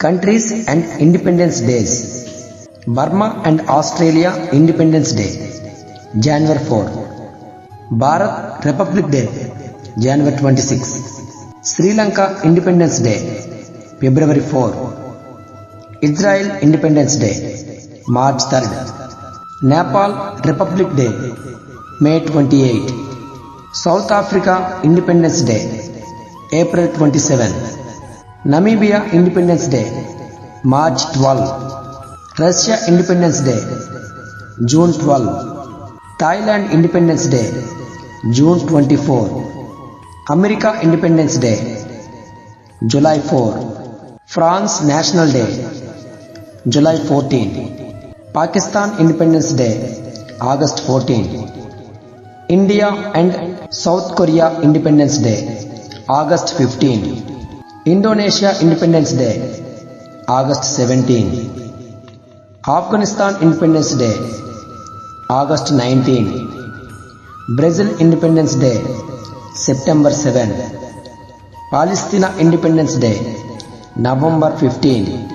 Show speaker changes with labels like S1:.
S1: Countries and Independence Days. Burma and Australia Independence Day, January 4. Bharat Republic Day, January 26. Sri Lanka Independence Day, February 4. Israel Independence Day, March 3rd. Nepal Republic Day, May 28. South Africa Independence Day, April 27. Namibia Independence Day, March 12. Russia Independence Day, June 12. Thailand Independence Day, June 24. America Independence Day, July 4. France National Day, July 14. Pakistan Independence Day, August 14. India and South Korea Independence Day, August 15. Indonesia Independence Day, August 17. Afghanistan Independence Day, August 19. Brazil Independence Day, September 7. Palestine Independence Day, November 15.